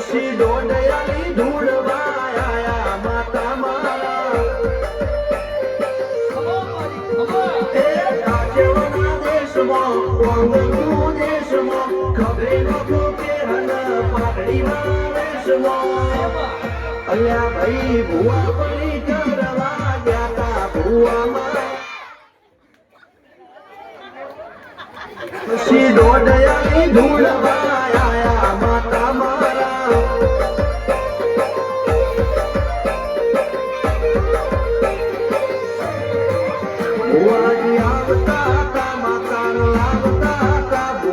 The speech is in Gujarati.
પછી દોડયાની ધૂળવાયા માતા મારા એ રાજ્યના દેશમાં કોંગનું દેશમાં ખબરે નખો કે હન પાઘડીમાં વેશમાં અલ્યા ભાઈ ભુવા પડી કરવા ગયા તા ભુવામાં પછી દોડયાની ધૂળવાયા